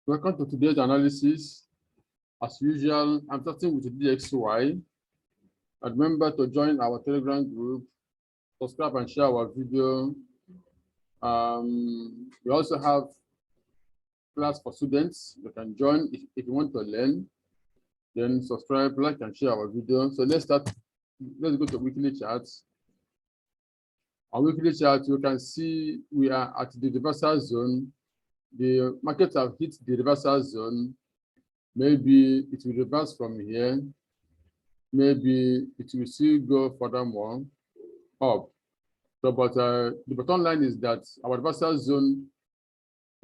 Welcome to today's analysis. As usual, I'm starting with the DXY. And remember to join our Telegram group, subscribe and share our video. We also have class for students. You can join if you want to learn. Then subscribe, like, and share our video. So let's start. Let's go to weekly charts. On weekly chart, you can see we are at the reversal zone. The markets have hit the reversal zone. Maybe it will reverse from here. Maybe it will still go furthermore up. So, but the bottom line is that our reversal zone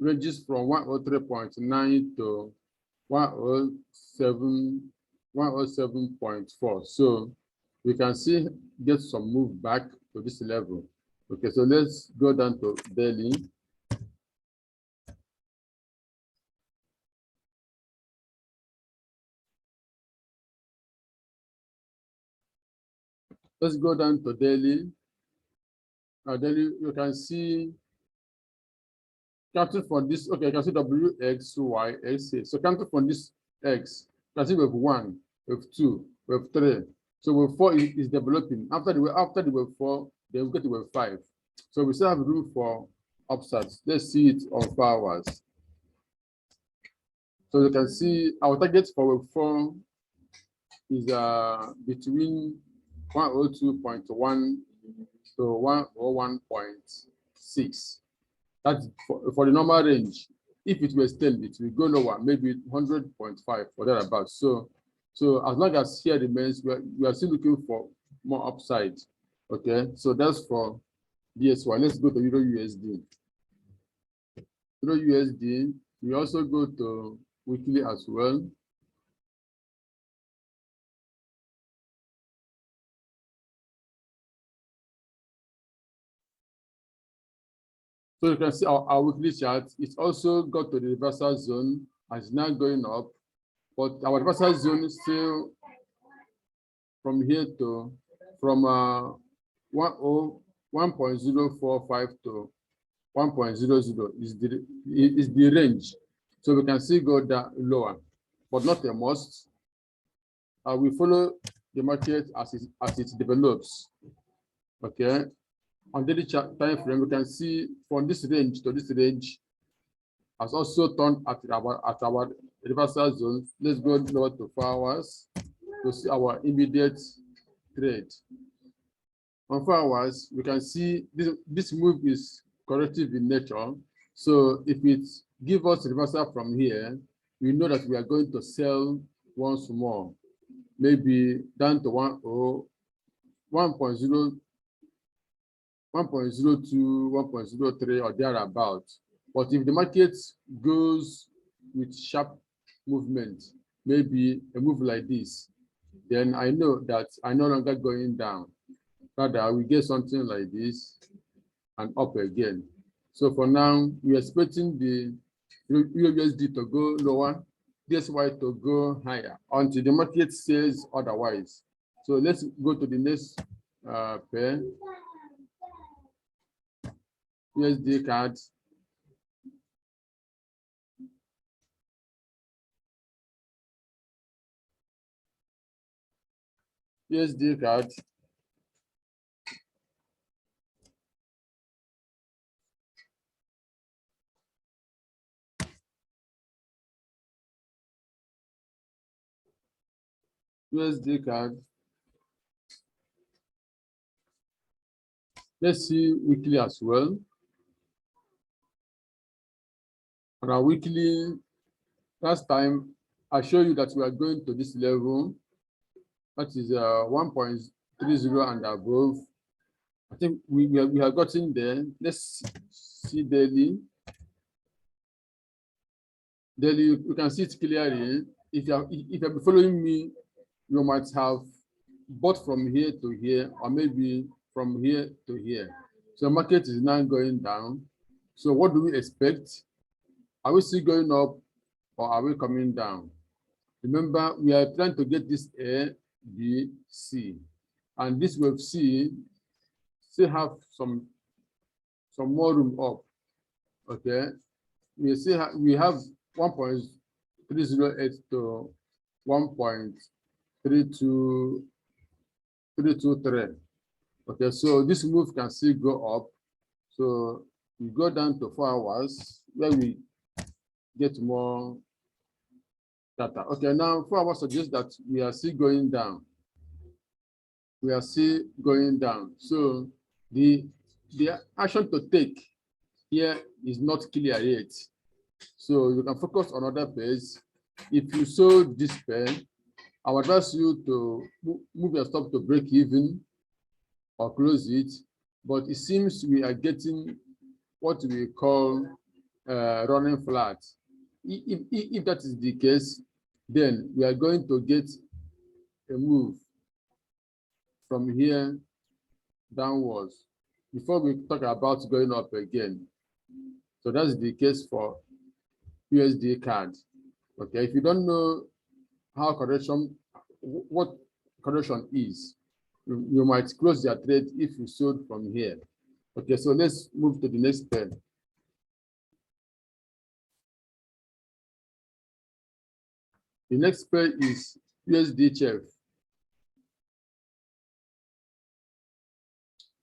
ranges from 103.9 to 107.4. So we can see get some move back to this level. Okay, so let's go down to daily. Let's go down to daily. Daily, you can see counting from this. Okay, you can see WX, Y, X. So counting from this X, you can see wave 1, wave 2, wave 3. So wave 4 is developing. After the wave 4, then we get to wave 5. So we still have room for upsides. Let's see it on 4 hours. So you can see our target for wave 4 is between 102.1 to 101.6. That's for the normal range. If it will extend, it will go lower, maybe 100.5 or thereabouts. So as long as here remains, we are still looking for more upside. Okay, so that's for DSY. Let's go to EURUSD. EURUSD, we also go to weekly as well. So you can see our weekly chart. It's also got to the reversal zone and it's now going up. But our reversal zone is still from here to 1.045 to 1.00 is the range. So we can still go down lower, but not a must. We follow the market as it develops. Okay. On daily chart time frame, we can see from this range to this range has also turned at our reversal zone. Let's go lower to 4 hours to see our immediate trade. On 4 hours, we can see this move is corrective in nature. So if it gives us reversal from here, we know that we are going to sell once more, maybe down to 1.02, 1.03 or thereabout. But if the market goes with sharp movement, maybe a move like this, then I know that I'm no longer going down. Rather, we get something like this and up again. So for now, we're expecting the USD to go lower, DSY to go higher until the market says otherwise. So let's go to the next pair. USDCAD. USDCAD. USDCAD. Let's see weekly as well. On our weekly, last time I showed you that we are going to this level. That is 1.30 and above. I think we have gotten there. Let's see daily. Daily, you can see it clearly. If you have been following me, you might have bought from here to here, or maybe from here to here. So the market is now going down. So what do we expect? Are we still going up or are we coming down? Remember, we are trying to get this A, B, C. And this wave C still have some more room up. Okay, we see we have 1.308 to 1.32323. Okay, so this move can still go up. So we go down to 4 hours where we get more data. Okay, now 4 hours suggests that we are still going down. We are still going down. So the action to take here is not clear yet. So you can focus on other pairs. If you sold this pair, I would advise you to move your stop to break even or close it. But it seems we are getting what we call running flat. If that is the case, then we are going to get a move from here downwards before we talk about going up again. So that's the case for USDCAD. Okay, if you don't know how correction, what correction is, you might close your trade if you sold from here. Okay, so let's move to the next pair. The next pair is USDCHF.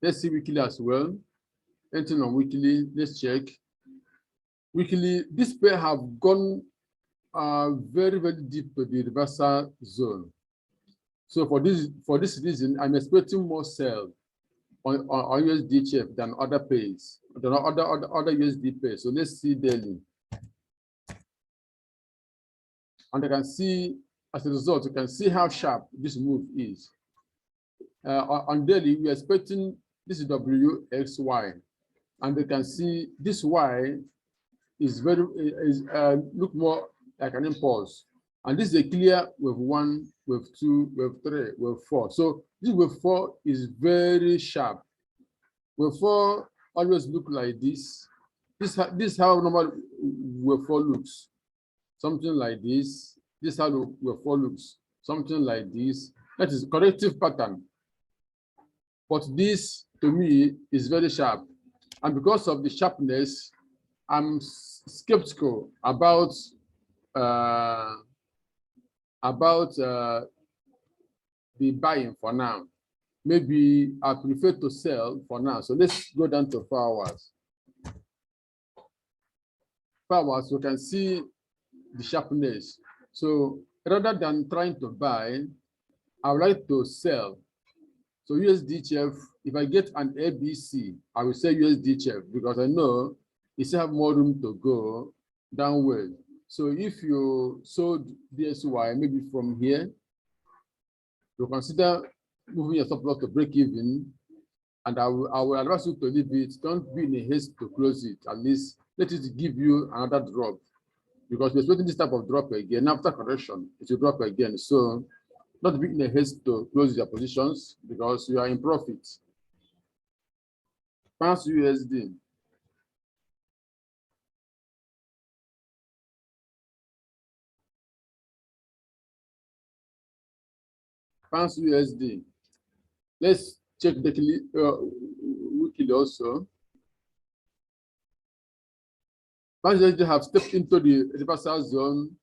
Let's see weekly as well. Entering on weekly, let's check. Weekly, this pair have gone very, very deep to the reversal zone. So for this reason, I'm expecting more sell on USDCHF than other pairs, than other USD pairs. So let's see daily. And I can see, as a result, you can see how sharp this move is. On daily, we are expecting this is WXY, and you can see this Y is look more like an impulse. And this is a clear wave 1, wave 2, wave 3, wave 4. So this wave 4 is very sharp. Wave 4 always look like this. This is how normal wave 4 looks. Something like this. This is how the wave 4 looks. Something like this. That is corrective pattern. But this, to me, is very sharp. And because of the sharpness, I'm skeptical about the buying for now. Maybe I prefer to sell for now. So let's go down to 4 hours. 4 hours, you can see the sharpness. So rather than trying to buy, I would like to sell. So USDCHF, if I get an ABC, I will say USDCHF because I know it still have more room to go downward. So if you sold DSY maybe from here, you consider moving your stop loss to break even, and I will advise you to leave it. Don't be in a haste to close it. At least let it give you another drop, because we're expecting this type of drop again. After correction, it will drop again. So not be in a haste to close your positions because you are in profit. Pounds USD. Pounds USD. Let's check the weekly also. Pounds USD have stepped into the reversal zone.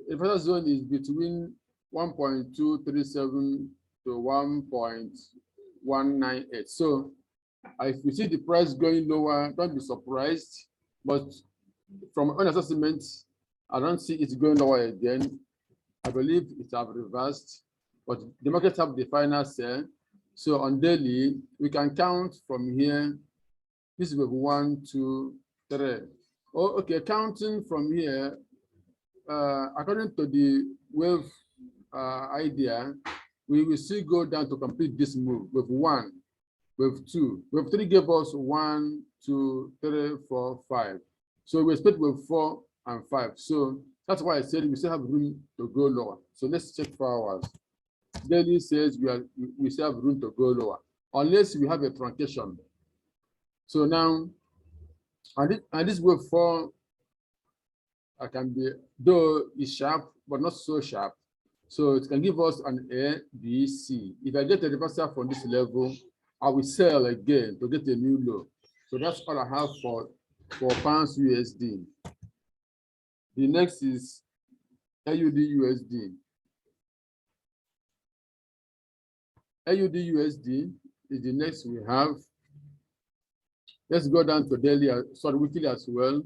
The reversal zone is between 1.237 to 1.198. So if you see the price going lower, don't be surprised. But from my own assessment, I don't see it going lower again. I believe it have reversed, but the market have the final sell. So on daily, we can count from here. This is 1, 2, 3. Oh, okay, counting from here, according to the wave idea, we will still go down to complete this move. Wave 1, wave 2, wave 3 gave us 1, 2, 3, 4, 5. So we expect wave 4 and 5. So that's why I said we still have room to go lower. So let's check 4 hours. Daily says we still have room to go lower, unless we have a truncation. So now, and this wave 4 can be, though it's sharp, but not so sharp. So it can give us an A, B, C. If I get a reversal from this level, I will sell again to get a new low. So that's all I have for for pounds USD. The next is AUDUSD. AUDUSD is the next we have. Let's go down to daily, sorry, weekly as well.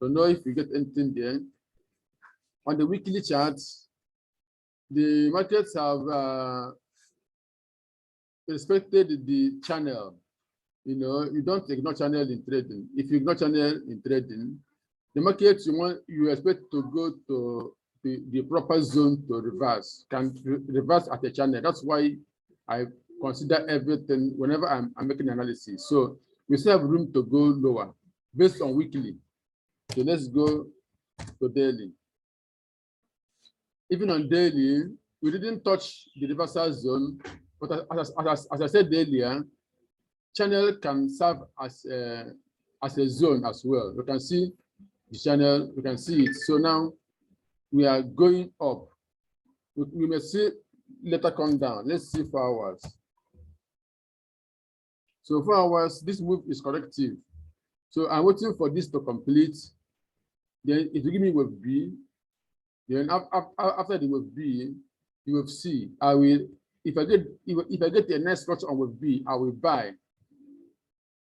To know if you get anything there. On the weekly charts, the markets have respected the channel. You know, you don't ignore channel in trading. If you ignore channel in trading, the market you expect to go to the proper zone to reverse, can reverse at a channel. That's why I consider everything whenever I'm making analysis. So we still have room to go lower based on weekly. So let's go to daily. Even on daily, we didn't touch the reversal zone, but as I said earlier, channel can serve as a zone as well. You can see the channel, you can see it. So now we are going up. We may see later come down. Let's see 4 hours. So 4 hours, this move is corrective. So I'm waiting for this to complete. Then if you give me wave B, then after the wave B, you will see. I will, if I get the next structure on wave B, I will buy.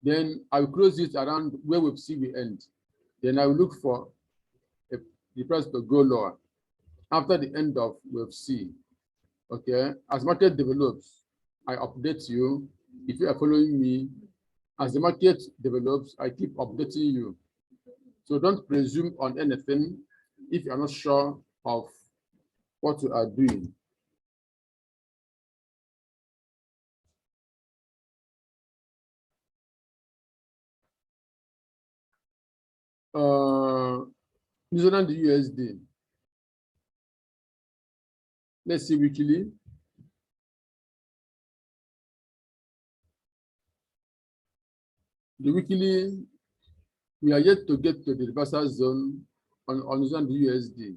Then I will close it around where wave C will end. Then I will look for the price to go lower after the end of wave C. Okay, as market develops, I update you. If you are following me, as the market develops, I keep updating you. So don't presume on anything if you are not sure of what you are doing. New Zealand USD. Let's see weekly. The weekly, we are yet to get to the reversal zone on New Zealand USD.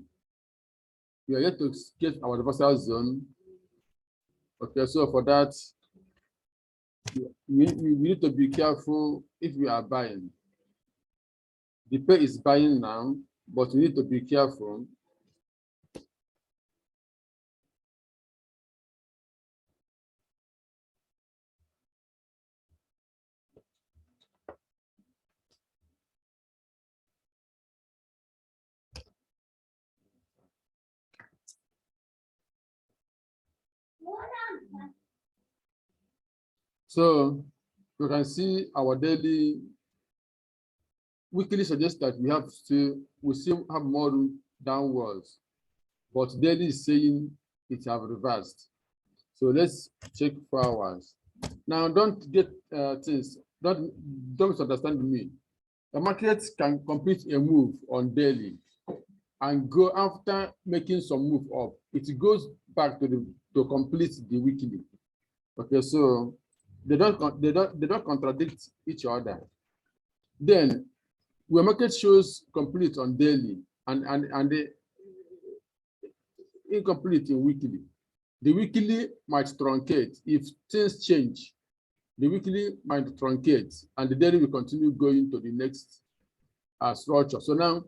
We are yet to get our reversal zone. Okay, so for that, we need to be careful if we are buying. The pay is buying now, but we need to be careful. So you can see our daily, weekly suggests that we still have more room downwards, but daily is saying it have reversed. So let's check 4 hours. Now don't get things, don't misunderstand me. The market can complete a move on daily and go after making some move up. It goes back to complete the weekly. Okay, so they don't contradict each other. Then when market shows complete on daily and the incomplete in weekly, the weekly might truncate. If things change, the weekly might truncate and the daily will continue going to the next structure. So now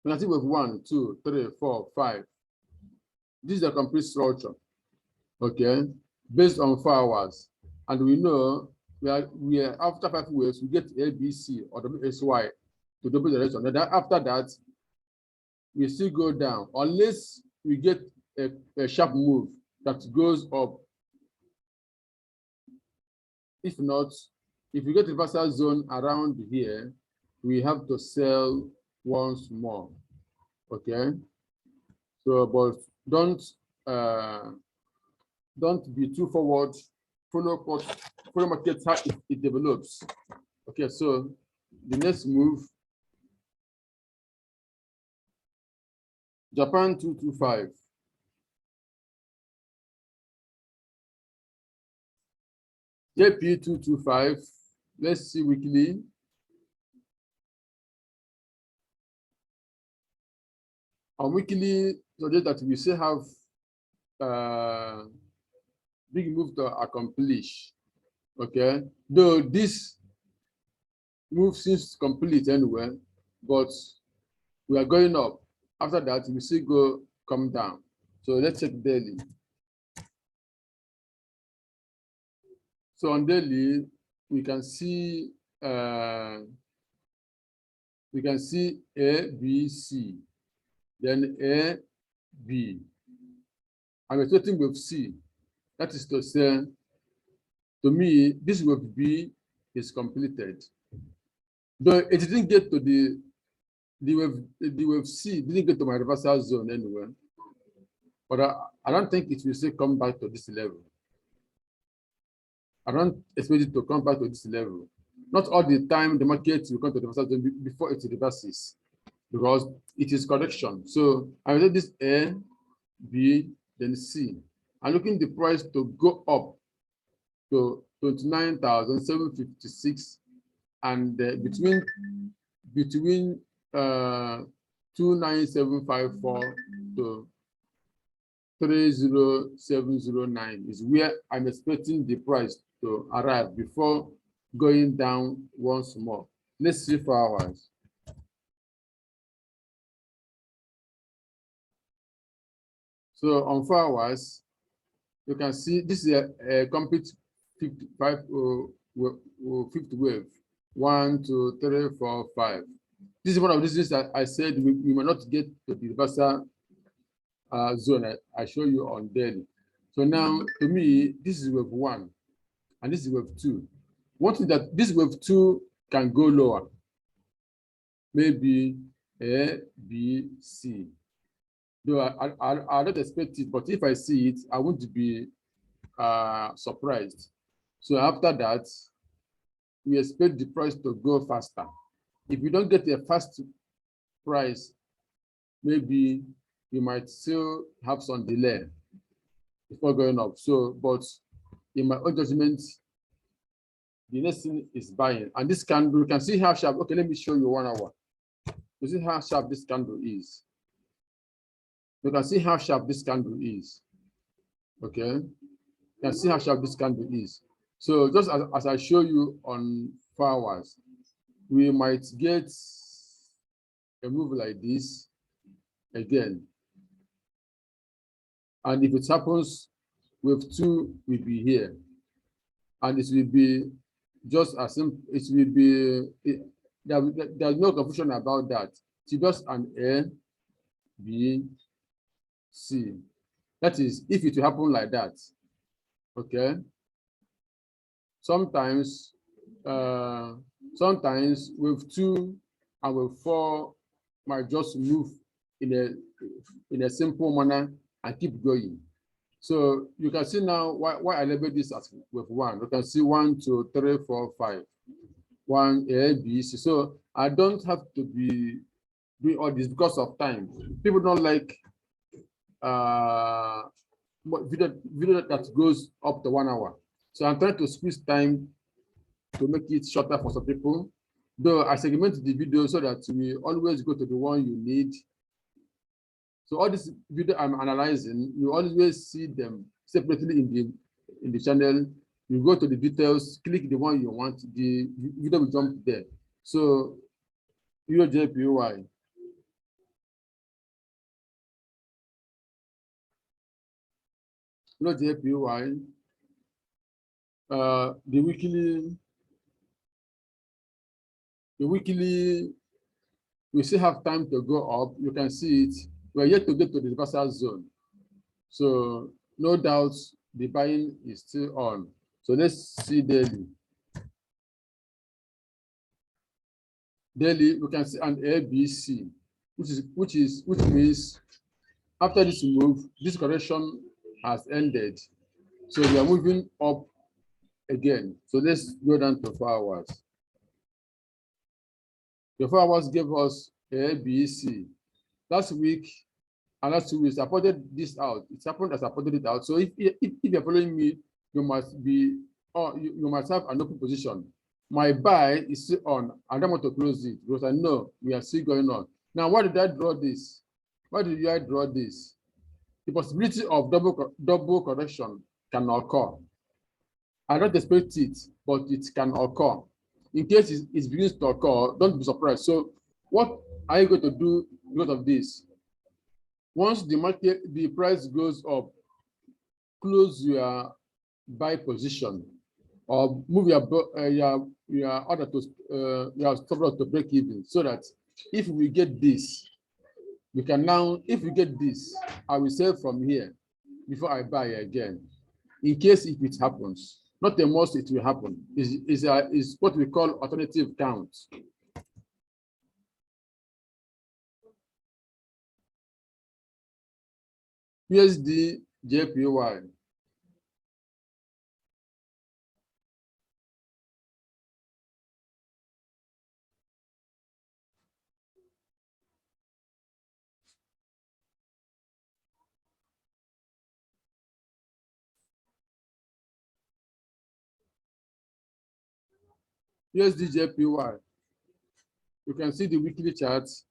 we can see with 1, 2, 3, 4, 5. This is a complete structure, okay, based on 4 hours. And we know we are after 5 waves, we get ABC or WSY to double the direction. And then after that, we still go down unless we get a sharp move that goes up. If not, if we get reversal zone around here, we have to sell once more. Okay. So, but don't be too forward. Follow market how it develops. Okay. So the next move, Japan 225. JP 225. Let's see weekly. On weekly, suggest that we still have big move to accomplish. Okay, though this move seems complete anyway, but we are going up. After that, we see go come down. So let's check daily. So on daily, we can see A, B, C, then A, B. I'm starting with C. That is to say, to me, this wave B is completed. Though it didn't get to the wave C didn't get to my reversal zone anyway. But I don't think it will still come back to this level. I don't expect it to come back to this level. Not all the time the market will come to the reversal zone before it reverses, because it is correction. So I will take this A, B, then C. I'm looking the price to go up to 29,756, and between 29754 to 30709 is where I'm expecting the price to arrive before going down once more. Let's see 4 hours. So on 4 hours, you can see this is a complete 55 fifth wave. 1, 2, 3, 4, 5. This is one of the reasons that I said we may not get to the reversal zone I show you on daily. So now, to me, this is wave 1, and this is wave 2. One thing that this wave 2 can go lower, maybe A, B, C. Though I don't expect it, but if I see it, I won't be surprised. So after that, we expect the price to go faster. If you don't get a fast price, maybe you might still have some delay before going up. So, but in my own judgment, the next thing is buying. And this candle, you can see how sharp. Okay, let me show you 1 hour. You see how sharp this candle is. You can see how sharp this candle is. Okay, you can see how sharp this candle is. So just as I show you on 4 hours, we might get a move like this again. And if it happens, wave 2 will be here. And it will be just as simple, it will be, there's no confusion about that. It's just an A, B, C. That is, if it will happen like that, okay? Sometimes wave 2 and wave 4 might just move in a simple manner and keep going. So you can see now why I label this as wave 1. You can see 1, 2, 3, 4, 5. 1 A, B, C. So I don't have to be doing all this because of time. People don't like video that goes up to 1 hour. So I'm trying to squeeze time to make it shorter for some people. Though I segment the video so that we always go to the one you need. So all this video I'm analyzing, you always see them separately in the channel. You go to the details, click the one you want, the video will jump there. So EURJPY. EURJPY. The weekly, we still have time to go up. You can see it. We're yet to get to the reversal zone. So no doubt the buying is still on. So let's see daily. Daily, we can see an ABC, which means after this move, this correction has ended. So we are moving up again. So let's go down to 4 hours. The 4 hours gave us ABC. Last week and last 2 weeks, I pointed this out. It happened as I pointed it out. So if you're following me, you must be, or you must have an open position. My buy is still on. I don't want to close it because I know we are still going on. Now, why did I draw this? Why did I draw this? The possibility of double correction can occur. I don't expect it, but it can occur. in case it begins to occur, don't be surprised. So what are you going to do because of this? Once the price goes up, close your buy position or move your order to your stop loss to break even, so that if we get this, we can now, if we get this, I will sell from here before I buy again, in case if it happens. Not the most it will happen. Is what we call alternative count. USDJPY. USDJPY. You can see the weekly charts.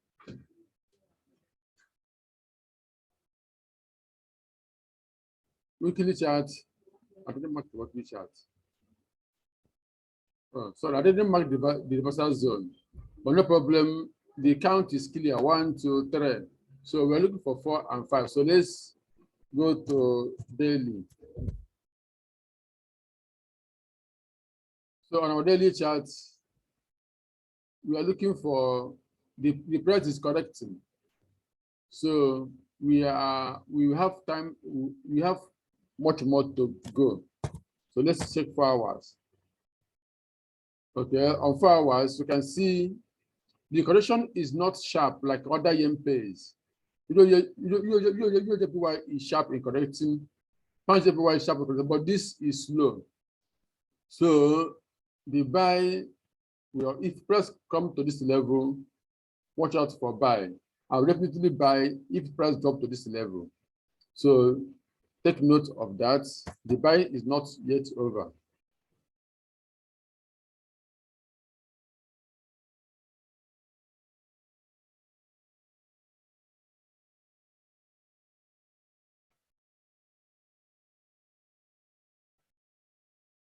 Weekly chart. I didn't mark the weekly chart. Oh, sorry, I didn't mark the reversal zone, but no problem. The count is clear: 1, 2, 3. So we're looking for 4 and 5. So let's go to daily. So on our daily chart, we are looking for the price is correcting. So we have time. We have much more to go. So let's check 4 hours. Okay, on 4 hours, you can see the correction is not sharp like other yen pairs. USDCAD is sharp in correcting, GBPJPY is sharp in correcting, but this is slow. So the buy, well, if price come to this level, watch out for buy. I'll definitely buy if price drop to this level. So take note of that. The buy is not yet over.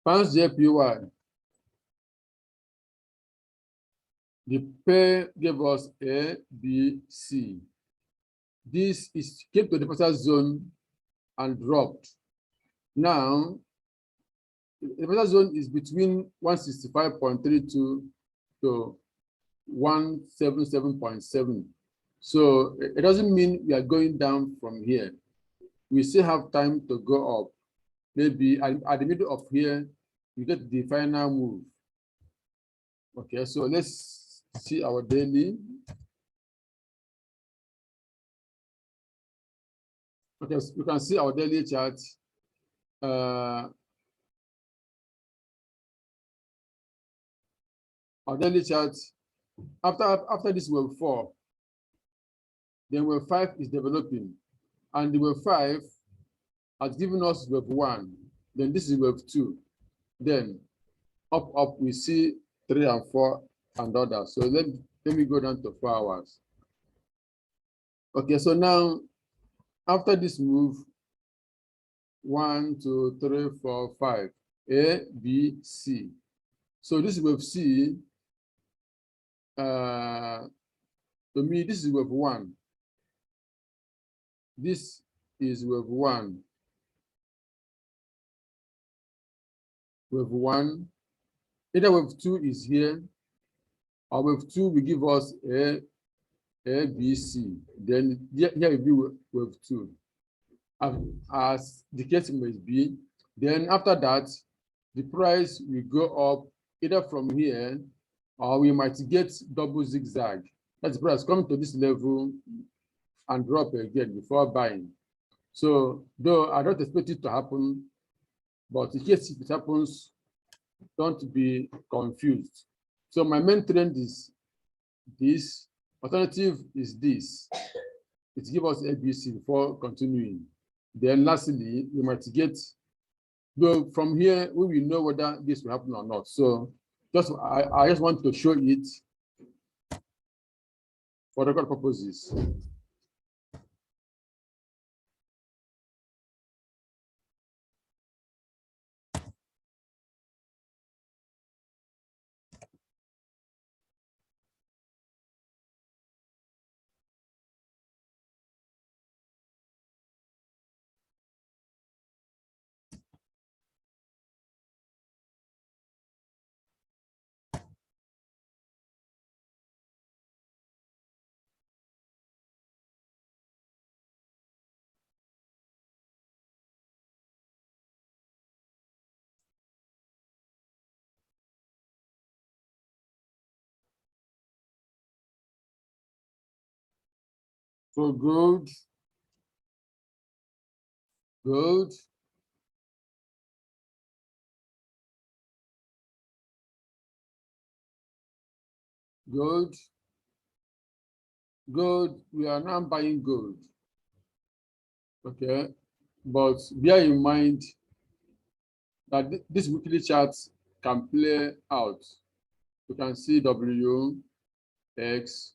Pounds JPY. The pair gave us A, B, C. This is came to the reversal zone and dropped. Now, the reversal zone is between 165.32 to 177.7. So it doesn't mean we are going down from here. We still have time to go up. Maybe at the middle of here, you get the final move. Okay, so let's see our daily. Okay, so you can see our daily chart. Our daily chart, after this wave 4, then wave 5 is developing, and the wave 5 has given us wave 1. Then this is wave 2. Then up we see 3 and 4 and others. So let me go down to 4 hours. Okay, so now after this move, 1, 2, 3, 4, 5, A, B, C. So this is wave C. To me, this is wave 1. This is wave 1. Wave 1. Either wave 2 is here, or wave 2 will give us A, B, C. Then here will be wave 2. As the case must be. Then after that, the price will go up either from here, or we might get double zigzag. That's the price come to this level and drop again before buying. So though I don't expect it to happen, but in case if it happens, don't be confused. So my main trend is this. Alternative is this. It gives us ABC before continuing. Then lastly, we might get, though from here, we will know whether this will happen or not. So I just want to show it for record purposes. So gold, gold, gold, gold. We are now buying gold. Okay, but bear in mind that this weekly chart can play out. You can see W, X,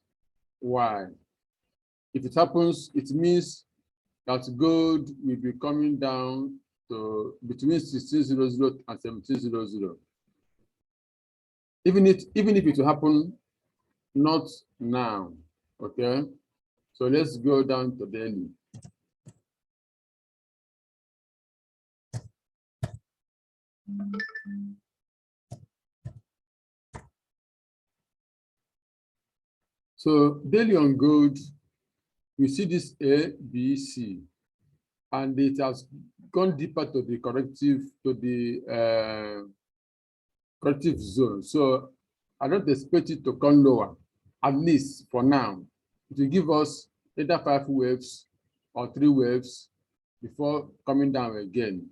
Y. If it happens, it means that gold will be coming down to between 1600 and 1700. Even if it will happen, not now. Okay, so let's go down to daily. So daily on gold, we see this A, B, C, and it has gone deeper to the corrective zone. So I don't expect it to come lower, at least for now. It will give us either 5 waves or 3 waves before coming down again.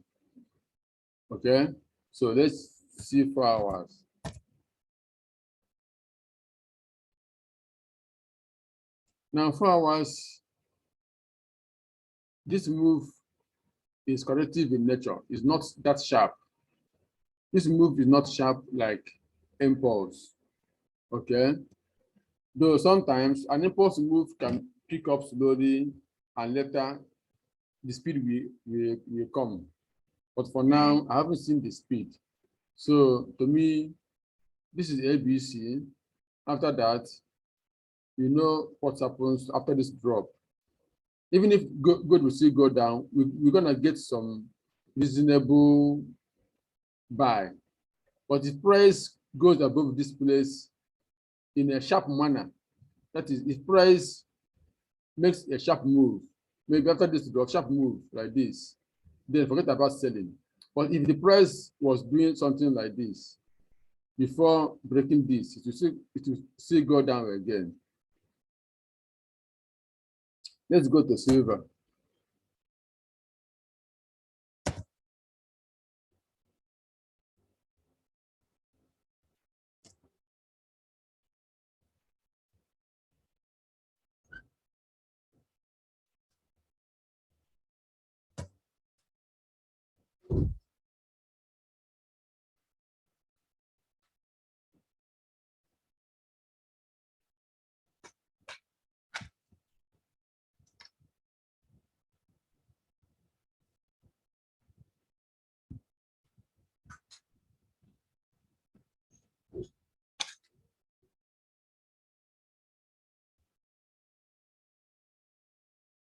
Okay, so let's see 4 hours. Now 4 hours, this move is corrective in nature. It's not that sharp. This move is not sharp like impulse. Okay, though sometimes an impulse move can pick up slowly and later the speed will come. But for now, I haven't seen the speed. So to me, this is ABC. After that, you know what happens after this drop. Even if gold will still go down, we're gonna get some reasonable buy. But if price goes above this place in a sharp manner, that is, if price makes a sharp move, maybe after this drop, sharp move like this, then forget about selling. But if the price was doing something like this before breaking this, it will still go down again. Let's go to silver.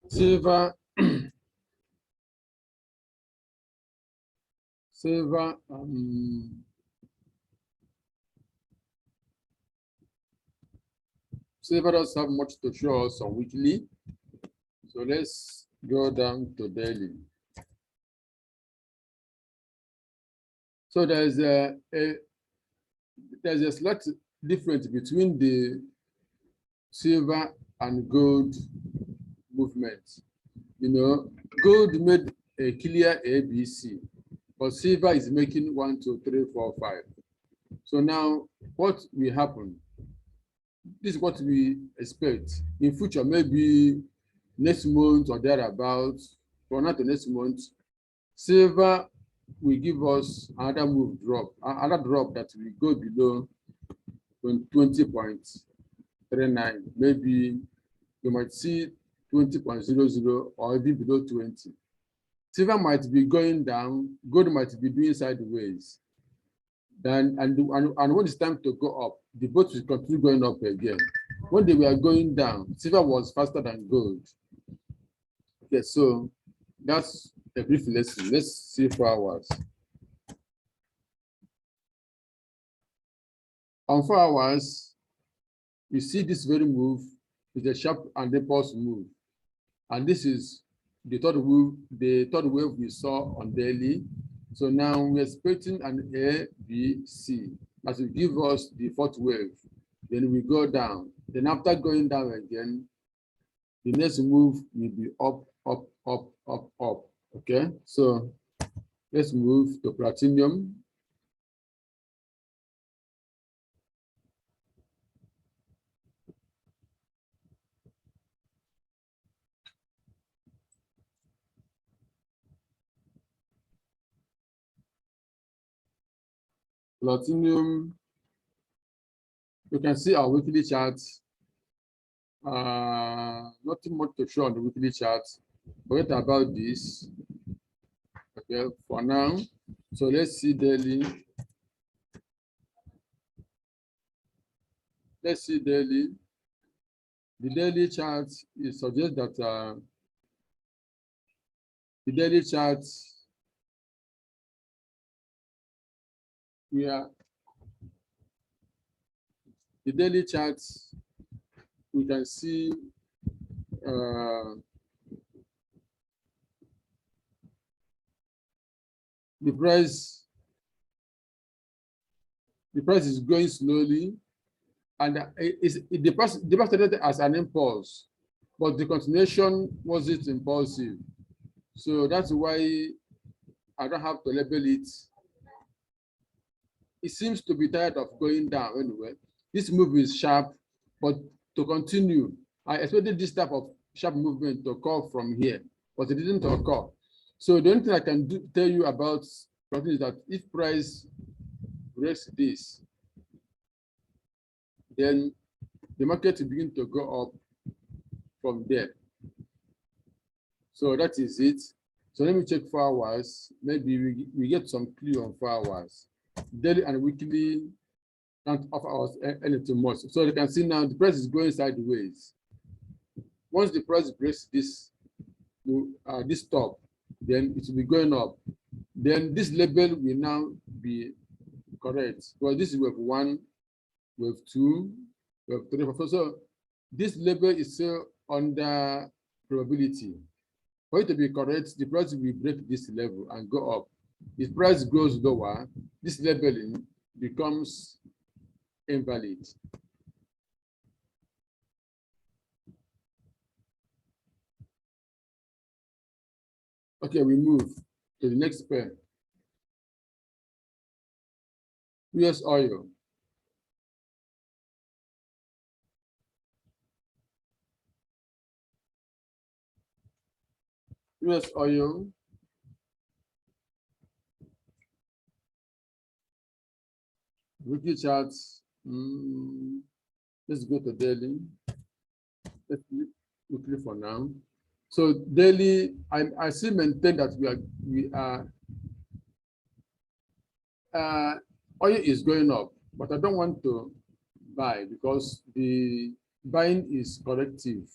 Silver, silver, silver doesn't have much to show us on weekly. So let's go down to daily. So there's a slight difference between the silver and gold movement. You know, gold made a clear ABC, but silver is making 1, 2, 3, 4, 5. So now what will happen? This is what we expect in future, maybe next month or thereabouts, or not the next month. Silver will give us another another drop that will go below 20.39. Maybe you might see 20.00 or even below 20. Silver might be going down, gold might be doing sideways. And when it's time to go up, the both will continue going up again. When they were going down, silver was faster than gold. Okay, so that's a brief lesson. Let's see 4 hours. On 4 hours, you see this very move is a sharp and impulse move. And this is the third wave we saw on daily. So now we're expecting an A, B, C. As will give us the 4th wave. Then we go down. Then after going down again, the next move will be up, up, up, up, up. Okay, so let's move to platinum. Platinum, you can see our weekly chart. Nothing much to show on the weekly chart. Forget about this. Okay, for now. So let's see daily. Let's see daily. The daily chart is suggests that the daily chart the daily chart we can see the price is going slowly, and the price started as an impulse, but the continuation wasn't impulsive. So that's why I don't have to label it. It seems to be tired of going down anyway. This move is sharp, but to continue, I expected this type of sharp movement to occur from here, but it didn't occur. So the only thing I can tell you about is that if price breaks this, then the market will begin to go up from there. So that is it. So let me check 4 hours. Maybe we get some clue on 4 hours. Daily and weekly can't offer us anything much. So you can see now the price is going sideways. Once the price breaks this top, then it will be going up. Then this level will now be correct. Well, this is wave 1, wave 2, wave 3, 4. So this level is still under probability. For it to be correct, the price will break this level and go up. If price goes lower, this leveling becomes invalid. Okay, we move to the next pair. US oil. US oil. Weekly charts. Let's go to daily. Let's look weekly for now. So daily, I still maintain that oil is going up, but I don't want to buy because the buying is corrective.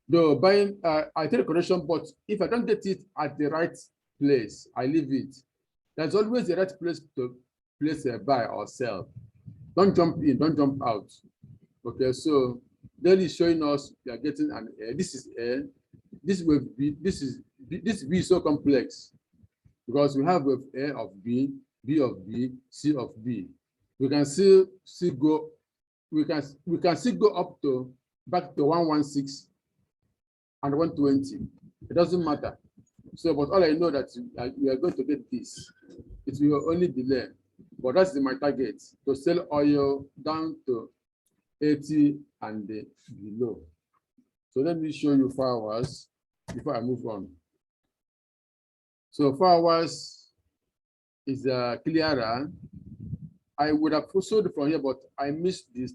Though buying, I take a correction, but if I don't get it at the right place, I leave it. There's always the right place to place a buy or sell. Don't jump in, don't jump out. Okay, so daily is showing us we are getting an A. This is A. This will be this B is so complex because we have with A of B, B of B, C of B. We can still go. We can still go up to back to 116 and 120. It doesn't matter. So, but all I know that we are going to get this. It will only delay. But that's my target, to sell oil down to 80 and below. So let me show you 4 hours before I move on. So 4 hours is clearer. I would have sold from here, but I missed the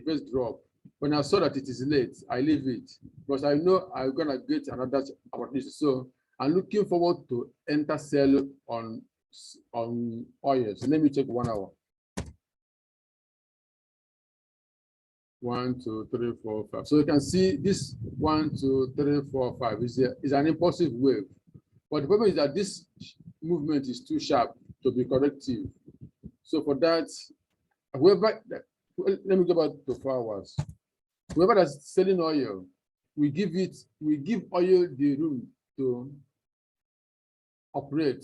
first drop. When I saw that it is late, I leave it because I know I'm gonna get another opportunity. So I'm looking forward to enter sell on oil. So let me check 1 hour. 1, 2, 3, 4, 5. So you can see this 1, 2, 3, 4, 5 is an impulsive wave. But the problem is that this movement is too sharp to be corrective. So for that, whoever, let me go back to 4 hours. Whoever that's selling oil, we give oil the room to operate.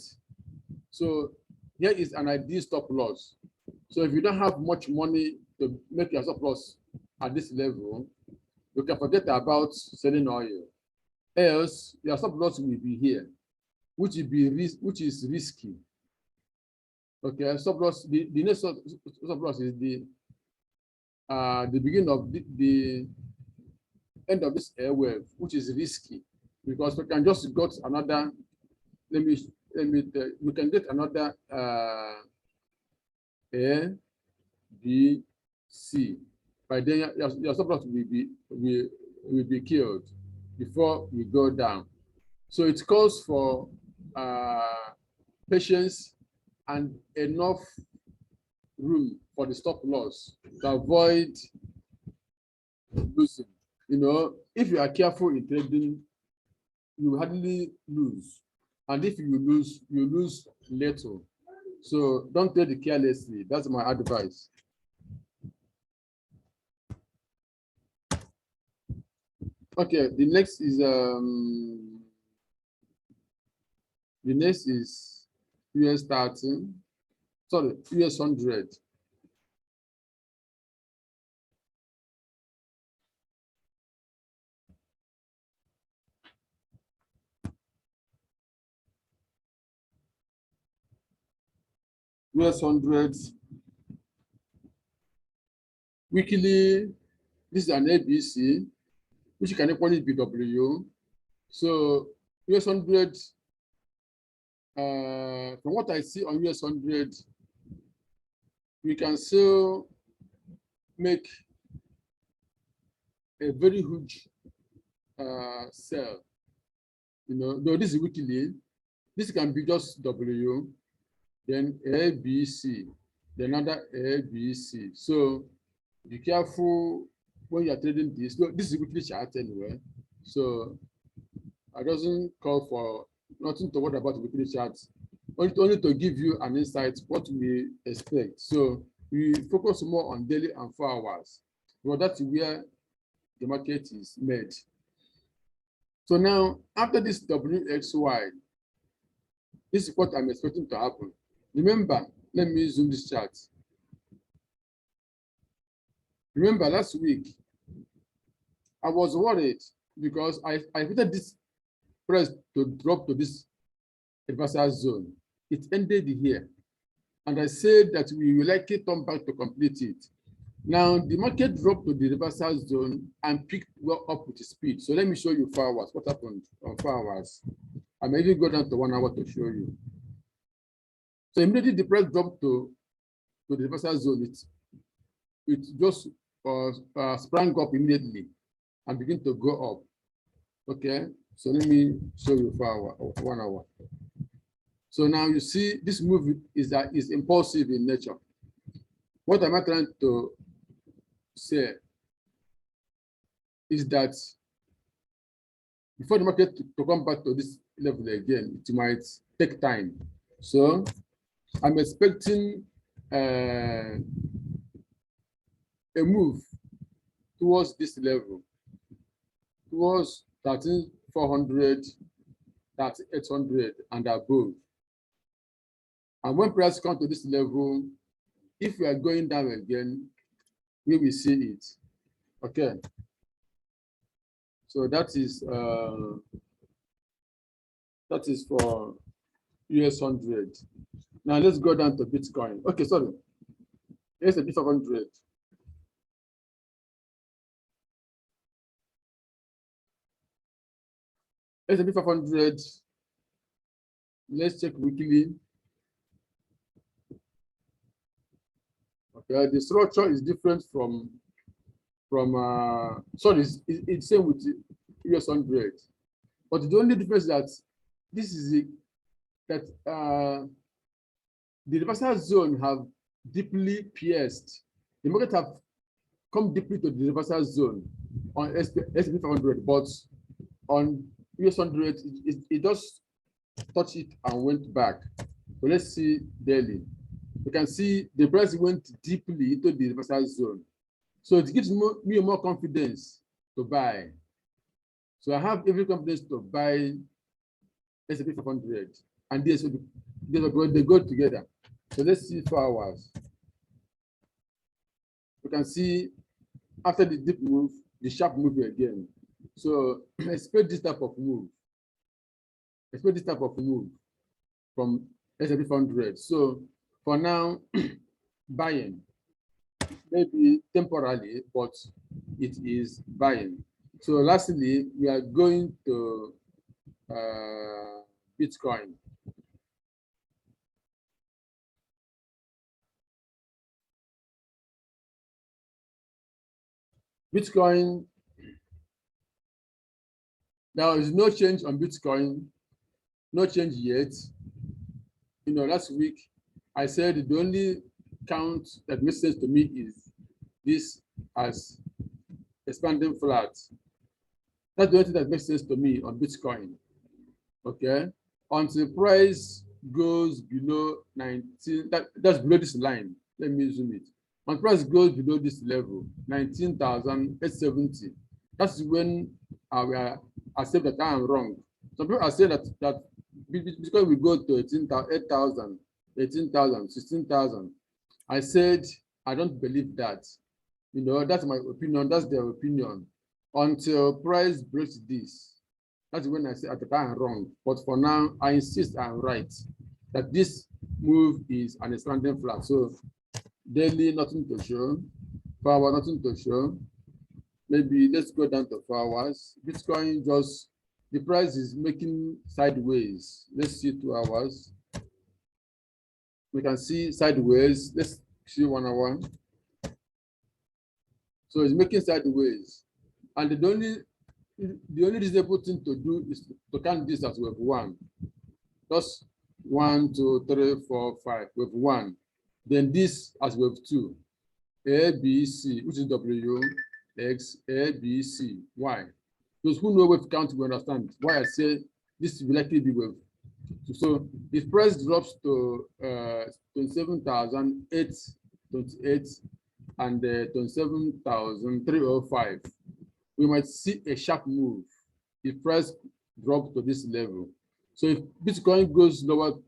So here is an ideal stop loss. So if you don't have much money to make your stop loss at this level, you can forget about selling oil. Else, your stop loss will be here, which is risky. Okay, stop loss. The next stop loss is the beginning of the end of this air wave, which is risky because we can just got another. We can get another A, B, C. By then, your stop loss will be killed before we go down. So it calls for patience and enough room for the stop loss to avoid losing. You know, if you are careful in trading, you hardly lose. And if you lose little. So don't trade it carelessly. That's my advice. Okay, the next is US 30. Sorry, US 100. US 100 weekly. This is an ABC, which can equally be W. So US 100. From what I see on US 100, we can still make a very huge sell. You know, though this is weekly, this can be just W, then A, B, C, then another A, B, C. So be careful when you are trading this. No, this is weekly chart anyway. So I doesn't call for nothing to worry about weekly charts, only to give you an insight what we expect. So we focus more on daily and 4 hours, because that's where the market is made. So now, after this WXY, this is what I'm expecting to happen. Remember, let me zoom this chart. Remember last week, I was worried because I expected this price to drop to this reversal zone. It ended here. And I said that we will likely turn back to complete it. Now, the market dropped to the reversal zone and picked well up with speed. So let me show you 4 hours. What happened on 4 hours? I may even go down to 1 hour to show you. So immediately the price dropped to the reversal zone. It just sprang up immediately and began to go up. Okay, so let me show you 4 hours or 1 hour. So now you see this move is impulsive in nature. What am I trying to say is that before the market to come back to this level again, it might take time. So I'm expecting a move towards this level, towards 13,400, 13,800 and above. And when price comes to this level, if we are going down again, we will see it. Okay. So that is for US 100. Now let's go down to Bitcoin. Okay, sorry. Here's a bit of 100. Here's a bit of 100. Let's check weekly. Okay, the structure is different from sorry, it's same with US 100, but the only difference is that this is that the reversal zone have deeply pierced. The market have come deeply to the reversal zone on S&P 500, but on US 100 it just touched it and went back. So let's see daily. You can see the price went deeply into the reversal zone. So it gives me more confidence to buy. So I have every confidence to buy S&P 500 and they go together. So let's see 4 hours. You can see after the deep move, the sharp move again. So expect this type of move. Expect this type of move from S&P 500. So for now, buying, maybe temporarily, but it is buying. So lastly, we are going to Bitcoin. Bitcoin, there is no change on Bitcoin, no change yet. You know, last week I said the only count that makes sense to me is this as expanding flat. That's the only thing that makes sense to me on Bitcoin. Okay, until price goes below 19, that's below this line. Let me zoom it. When price goes below this level, 19,870, that's when I will accept that I am wrong. Some people are saying that Bitcoin will go to 8,000, 18,000, 16,000. I said I don't believe that. You know, that's my opinion. That's their opinion. Until price breaks this, that's when I say at the time I'm wrong. But for now, I insist I'm right. That this move is an expanding flat. So daily, nothing to show. 4 hours, nothing to show. Maybe let's go down to 4 hours. Bitcoin just, the price is making sideways. Let's see 2 hours. We can see sideways. Let's see 1 hour. So it's making sideways. And the only reasonable thing to do is to count this as wave 1. Just 1, 2, 3, 4, 5, wave 1. Then this as wave 2. A, B, C, which is W, X, A, B, C, Y. Those who know wave count will understand why I say this will likely be wave 2. So if price drops to 27,828 and 27,305, we might see a sharp move if price drops to this level. So if Bitcoin goes lower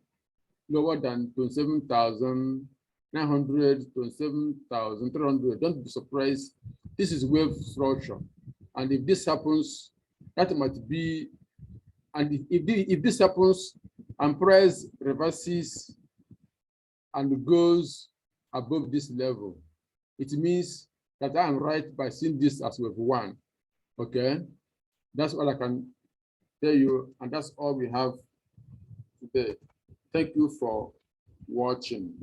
than 27,900, 27,300, don't be surprised. This is wave structure. And if this happens, that might be, and if this happens and price reverses and goes above this level, it means that I am right by seeing this as wave 1. Okay, that's all I can tell you, and that's all we have today. Thank you for watching.